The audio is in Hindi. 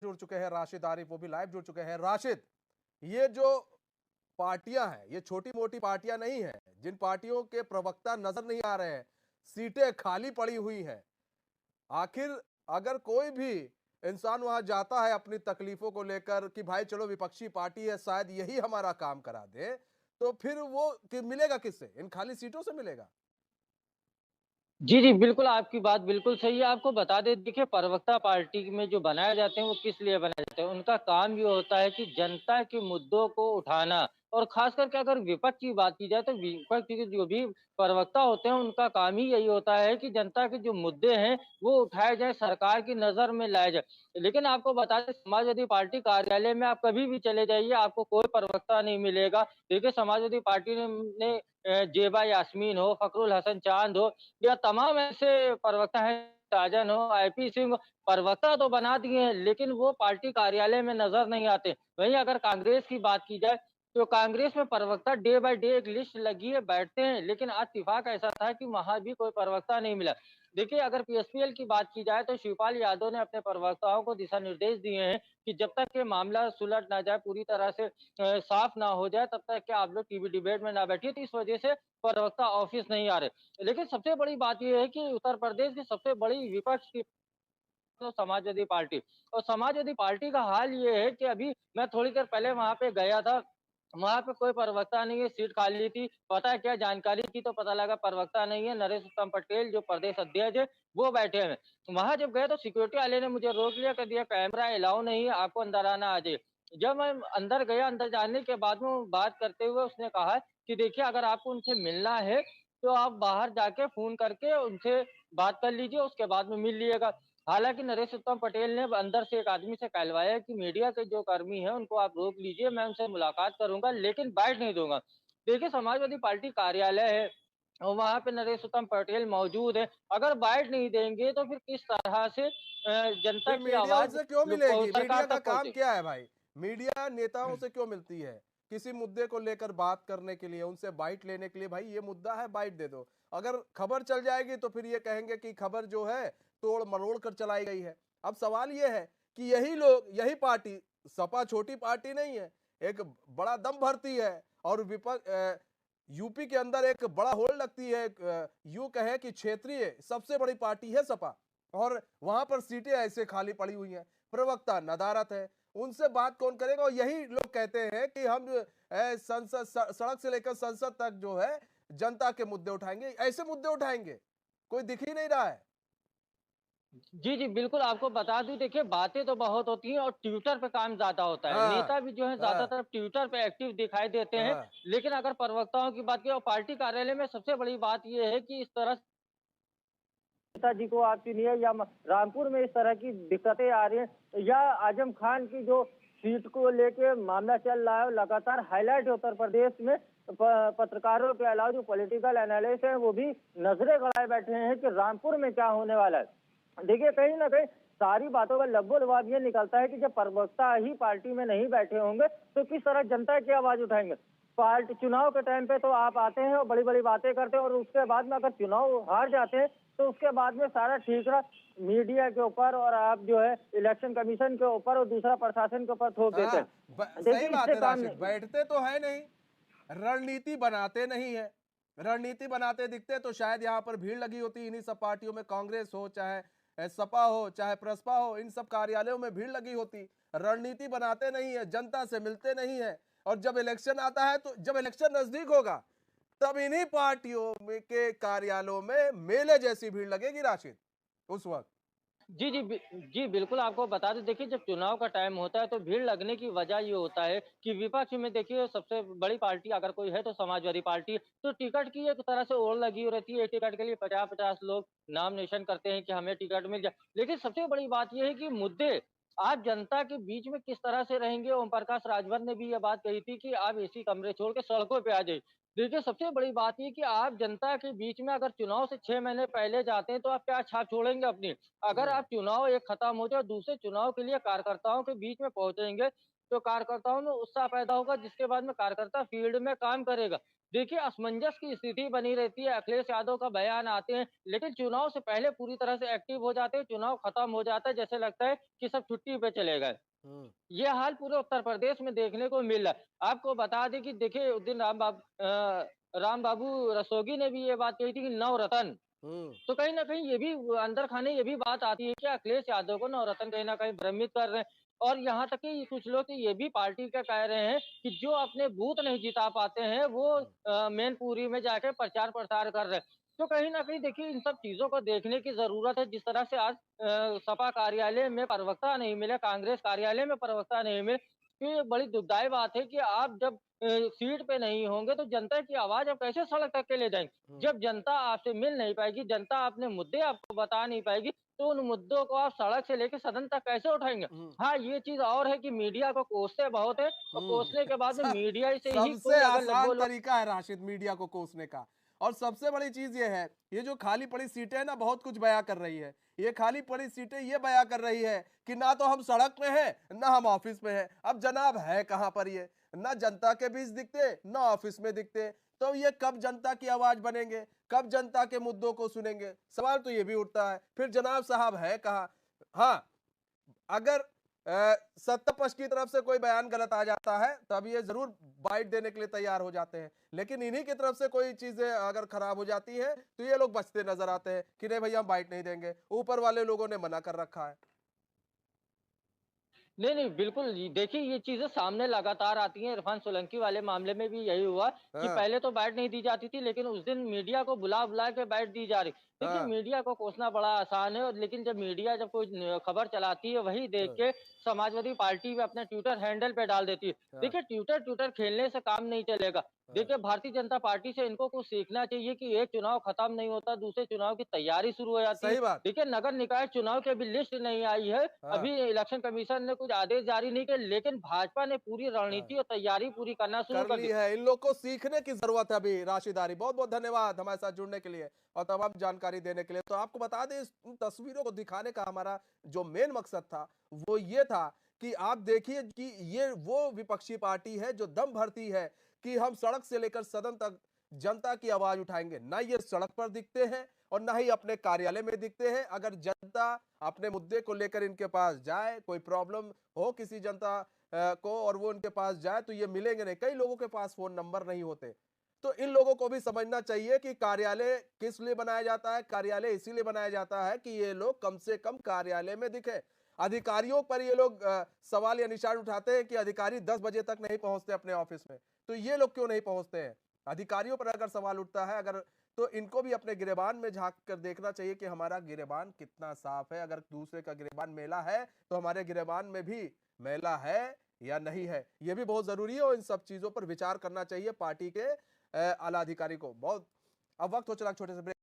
जुड़ चुके हैं राशिद आरिफ, वो भी लाइव जुड़ चुके हैं। राशिद, ये जो पार्टियां हैं ये छोटी मोटी पार्टियां नहीं है, जिन पार्टियों के प्रवक्ता नजर नहीं आ रहे हैं, सीटें खाली पड़ी हुई हैं। आखिर अगर कोई भी इंसान वहां जाता है अपनी तकलीफों को लेकर कि भाई चलो विपक्षी पार्टी है शायद यही हमारा काम करा दे, तो फिर वो मिलेगा किससे? इन खाली सीटों से मिलेगा। जी, जी, बिल्कुल आपकी बात बिल्कुल सही है। आपको बता दें देखिए प्रवक्ता पार्टी में जो बनाए जाते हैं वो किस लिए बनाए जाते हैं? उनका काम ये होता है कि जनता के मुद्दों को उठाना और ख़ास करके अगर विपक्ष की बात की जाए तो विपक्ष के जो भी प्रवक्ता होते हैं उनका काम ही यही होता है कि जनता के जो मुद्दे हैं वो उठाए जाएँ, सरकार की नज़र में लाए जाएँ। लेकिन आपको बता दें समाजवादी पार्टी कार्यालय में आप कभी भी चले जाइए आपको कोई प्रवक्ता नहीं मिलेगा। देखिए समाजवादी पार्टी ने जेबा यास्मीन हो, फ़खरुल हसन चांद हो या तमाम ऐसे प्रवक्ता हैं, साजन हो, आईपी सिंह हो, प्रवक्ता तो बना दिए हैं, लेकिन वो पार्टी कार्यालय में नज़र नहीं आते। वहीं अगर कांग्रेस की बात की जाए, तो कांग्रेस में प्रवक्ता डे बाय डे एक लिस्ट लगी है, बैठते हैं, लेकिन आज इत्तेफ़ाक ऐसा था कि वहाँ भी कोई प्रवक्ता नहीं मिला। देखिए, अगर पीएसपीएल की बात की जाए, तो शिवपाल यादव ने अपने प्रवक्ताओं को दिशा निर्देश दिए हैं कि जब तक ये मामला सुलझ ना जाए, पूरी तरह से साफ ना हो जाए, तब तक के आप लोग टीवी डिबेट में ना बैठिए। तो इस वजह से प्रवक्ता ऑफ़िस नहीं आ रहे। लेकिन सबसे बड़ी बात ये है कि उत्तर प्रदेश की सबसे बड़ी विपक्ष की तो समाजवादी पार्टी और समाजवादी पार्टी का हाल ये है कि अभी मैं थोड़ी देर पहले वहाँ पे गया था, वहाँ पे कोई प्रवक्ता नहीं है, सीट खाली थी। पता है क्या जानकारी की तो पता लगा प्रवक्ता नहीं है, नरेश उत्तम पटेल जो प्रदेश अध्यक्ष है, वो बैठे हैं। वहाँ जब गए तो सिक्योरिटी वाले ने मुझे रोक लिया, कह दिया कैमरा अलाउ नहीं है, आपको अंदर आना आ जाइए। जब मैं अंदर गया, अंदर जाने के बाद में बात करते हुए उसने कहा कि देखिए अगर आपको उनसे मिलना है, तो आप बाहर जाके फ़ोन करके उनसे बात कर लीजिए, उसके बाद में मिल लिएगा। हालाँकि नरेश उत्तम पटेल ने अंदर से एक आदमी से कहलवाया कि मीडिया के जो कर्मी हैं, उनको आप रोक लीजिए, मैं उनसे मुलाकात करूँगा, लेकिन बैठ नहीं दूँगा। देखिए, समाजवादी पार्टी कार्यालय है और वहाँ पे नरेश उत्तम पटेल मौजूद हैं। अगर बैठ नहीं देंगे, तो फिर किस तरह से जनता फिर की मीडिया आवाज़ उनसे क्यों मिलेगी? सरकार मीडिया का तक काम पहुँचे? क्या है भाई? मीडिया नेताओं से क्यों मिलती है? किसी मुद्दे को लेकर बात करने के लिए, उनसे बाइट लेने के लिए। भाई ये मुद्दा है, बाइट दे दो। अगर खबर चल जाएगी तो फिर ये कहेंगे कि खबर जो है तोड़ मरोड़ कर चलाई गई है। अब सवाल ये है कि यही लोग, यही पार्टी, सपा छोटी पार्टी नहीं है, एक बड़ा दम भरती है और विपक्ष यूपी के अंदर एक बड़ा होल्ड लगती है। यूं कहें कि क्षेत्रीय सबसे बड़ी पार्टी है सपा, और वहां पर सीटें ऐसे खाली पड़ी हुई हैं, प्रवक्ता नदारत है, उनसे बात कौन करेगा? और यही लोग कहते हैं कि हम संसद सड़क से लेकर संसद तक जो है जनता के मुद्दे उठाएंगे। ऐसे मुद्दे उठाएंगे, कोई दिख ही नहीं रहा है। जी, जी, बिल्कुल आपको बता दूँ देखिए बातें तो बहुत होती हैं और ट्विटर पे काम ज़्यादा होता है। हाँ, नेता भी जो है हाँ, ज़्यादातर ट्विटर पे एक्टिव दिखाई देते हैं, हाँ, लेकिन अगर प्रवक्ताओं की बात की और पार्टी कार्यालय में सबसे बड़ी बात ये है कि इस तरह नेताजी को आप चुनिए या रामपुर में इस तरह की दिक्कतें आ रही हैं या आजम खान की जो सीट को लेके मामला चल रहा है लगातार हाईलाइट है उत्तर प्रदेश में पत्रकारों के अलावा जो पॉलिटिकल एनालिस्ट हैं वो भी नजरें गड़ाए बैठे हैं कि रामपुर में क्या होने वाला है। देखिए कहीं ना कहीं सारी बातों का लगभग लबाब ये निकलता है कि जब प्रवक्ता ही पार्टी में नहीं बैठे होंगे तो किस तरह जनता की आवाज उठाएंगे। पार्टी चुनाव के टाइम पे तो आप आते हैं और बड़ी बड़ी बातें करते हैं और उसके बाद में अगर चुनाव हार जाते हैं तो उसके बाद में सारा ठीकरा मीडिया के ऊपर और आप जो है इलेक्शन कमीशन के ऊपर और दूसरा प्रशासन के ऊपर थोप देते हाँ। हैं। सही देखिए बात इससे है काम राशिद, नहीं। बैठते तो है नहीं, रणनीति बनाते नहीं है। रणनीति बनाते दिखते तो शायद यहाँ पर भीड़ लगी होती इन्हीं सब पार्टियों में, कांग्रेस हो चाहे सपा हो चाहे प्रसपा हो, इन सब कार्यालयों में भीड़ लगी होती। रणनीति बनाते नहीं है, जनता से मिलते नहीं है। और जब इलेक्शन आता है, तो जब इलेक्शन नजदीक होगा तब इन्हीं पार्टियों में के कार्यालयों में मेले जैसी भीड़ लगेगी राशिद उस वक्त। जी, जी, जी, बिल्कुल आपको बता दें देखिए जब चुनाव का टाइम होता है तो भीड़ लगने की वजह ये होता है कि विपक्ष में देखिए सबसे बड़ी पार्टी अगर कोई है तो समाजवादी पार्टी है। तो टिकट की एक तरह से ओर लगी हुई रहती है, टिकट के लिए 50-50 लोग नॉमिनेशन करते हैं कि हमें टिकट मिल जाए। लेकिन सबसे बड़ी बात ये है कि मुद्दे आप जनता के बीच में किस तरह से रहेंगे। ओम प्रकाश राजभर ने भी ये बात कही थी कि आप एसी कमरे छोड़ के सड़कों पे आ जाइए। देखिए, सबसे बड़ी बात ये कि आप जनता के बीच में अगर चुनाव से 6 महीने पहले जाते हैं, तो आप क्या छाप छोड़ेंगे अपनी? अगर हम्म। आप चुनाव एक खत्म हो जाए, दूसरे चुनाव के लिए कार्यकर्ताओं के बीच में पहुँचेंगे, तो कार्यकर्ताओं में उत्साह पैदा होगा, जिसके बाद में कार्यकर्ता फील्ड में काम करेगा। देखिए, असमंजस की स्थिति बनी रहती है, अखिलेश यादव का बयान आते हैं, लेकिन चुनाव से पहले पूरी तरह से एक्टिव हो जाते हैं, चुनाव खत्म हो जाता है, जैसे लगता है कि सब छुट्टी पे चले गए। हम्म। ये हाल पूरे उत्तर प्रदेश में देखने को मिल रहा है। आपको बता दें कि देखिए उस दिन राम बाबू रसोगी ने भी ये बात कही थी कि नवरत्न, हम्म। तो कहीं न कहीं ये भी अंदर खाने ये भी बात आती है कि अखिलेश यादव को नवरत्न कहीं न कहीं भ्रमित कर रहे हैं। और यहाँ तक कि कुछ लोग तो ये भी पार्टी का कह रहे हैं कि जो अपने बूथ नहीं जिता पाते हैं, वो हम्म। मैनपुरी में जाके प्रचार-प्रसार कर रहे हैं। तो कहीं न कहीं देखिए इन सब चीज़ों को देखने की ज़रूरत है, जिस तरह से आज सपा कार्यालय में प्रवक्ता नहीं मिले, कांग्रेस कार्यालय में प्रवक्ता नहीं मिले, तो ये बड़ी दुखदायी बात है कि आप जब सीट पे नहीं होंगे, तो जनता की आवाज़ आप कैसे सड़क तक के ले जाएँगे? हम्म। जब जनता आपसे मिल नहीं पाएगी, जनता अपने मुद्दे आपको बता नहीं पाएगी, तो उन मुद्दों को आप सड़क से लेके सदन तक कैसे उठाएँगे? हम्म। हाँ, ये चीज़ और है कि मीडिया को कोसते बहुत हैं और कोसने के बाद में स- मीडिया से ही सबसे कोई अगर आसान वो लोग तरीका है राशिद मीडिया को कोसने का। और सबसे बड़ी चीज ये है, ये जो खाली पड़ी सीटें हैं ना, बहुत कुछ बयां कर रही है। ये खाली पड़ी सीटें ये बयां कर रही है कि ना तो हम सड़क पे हैं, ना हम ऑफिस में हैं। अब जनाब है कहां पर ये? ना जनता के बीच दिखते, ना ऑफिस में दिखते। तो ये कब जनता की आवाज बनेंगे? कब जनता के मुद्दों को सुनेंगे? सवाल तो ये भी उठता है। फिर जनाब साहब है कहां? हाँ, अगर सत्ता पक्ष की तरफ से कोई बयान गलत आ जाता है, तब ये जरूर बाइट देने के लिए तैयार हो जाते हैं। लेकिन इन्हीं की तरफ से कोई चीजें अगर खराब हो जाती है, तो ये लोग बचते नजर आते हैं कि नहीं भैया हम बाइट नहीं देंगे, ऊपर वाले लोगों ने मना कर रखा है। नहीं, नहीं, बिल्कुल जी। देखिए, ये चीज़ें सामने लगातार आती हैं। इरफान सोलंकी वाले मामले में भी यही हुआ कि हाँ। पहले तो बाइट नहीं दी जाती थी, लेकिन उस दिन मीडिया को बुला-बुला के बाइट दी जा रही। देखिए, हाँ। मीडिया को कोसना बड़ा आसान है और लेकिन जब मीडिया जब कोई खबर चलाती है, वही देख हाँ। के समाजवादी पार्टी भी अपने ट्विटर हैंडल पे डाल देती है। हाँ। देखिए, ट्विटर खेलने से काम नहीं चलेगा। हाँ। देखिए, भारतीय जनता पार्टी से इनको कुछ सीखना चाहिए कि एक चुनाव खत्म नहीं होता, दूसरे चुनाव की तैयारी शुरू हो जाती है। सही बात। देखिए, नगर निकाय चुनाव की अभी लिस्ट नहीं आई है। हाँ। अभी इलेक्शन कमीशन ने कुछ आदेश जारी नहीं किए, लेकिन भाजपा ने पूरी हाँ, रणनीति और तैयारी पूरी करना शुरू कर कर ली दी। है। इन लोग को सीखने की जरूरत है अभी। राशिदारी, बहुत बहुत धन्यवाद हमारे साथ जुड़ने के लिए और तमाम जानकारी देने के लिए। तो आपको बता दें, इन तस्वीरों को दिखाने का हमारा जो मेन मकसद था, वो ये था कि आप देखिए कि ये वो विपक्षी पार्टी है जो दम भरती है कि हम सड़क से लेकर सदन तक जनता की आवाज उठाएंगे। ना ये सड़क पर दिखते हैं और ना ही अपने कार्यालय में दिखते हैं। अगर जनता अपने मुद्दे को लेकर इनके पास जाए, कोई प्रॉब्लम हो किसी जनता को, और वो उनके पास जाए, तो ये मिलेंगे नहीं। कई लोगों के पास फोन नंबर नहीं होते। तो इन लोगों को भी समझना चाहिए कि कार्यालय किस लिए बनाया जाता है। कार्यालय इसीलिए बनाया जाता है कि ये लोग कम से कम कार्यालय में दिखे। अधिकारियों पर ये लोग सवाल या निशान उठाते हैं कि अधिकारी 10 बजे तक नहीं पहुंचते अपने ऑफिस में, तो ये लोग क्यों नहीं पहुंचते हैं? अधिकारियों पर अगर सवाल उठता है, अगर, तो इनको भी अपने गिरेबान में झांक कर देखना चाहिए कि हमारा गिरेबान कितना साफ है। अगर दूसरे का गिरेबान मैला है, तो हमारे गिरेबान में भी मैला है या नहीं है, यह भी बहुत जरूरी है। और इन सब चीजों पर विचार करना चाहिए पार्टी के आला अधिकारी को। बहुत अब वक्त हो चला छोटे से ब्रेक।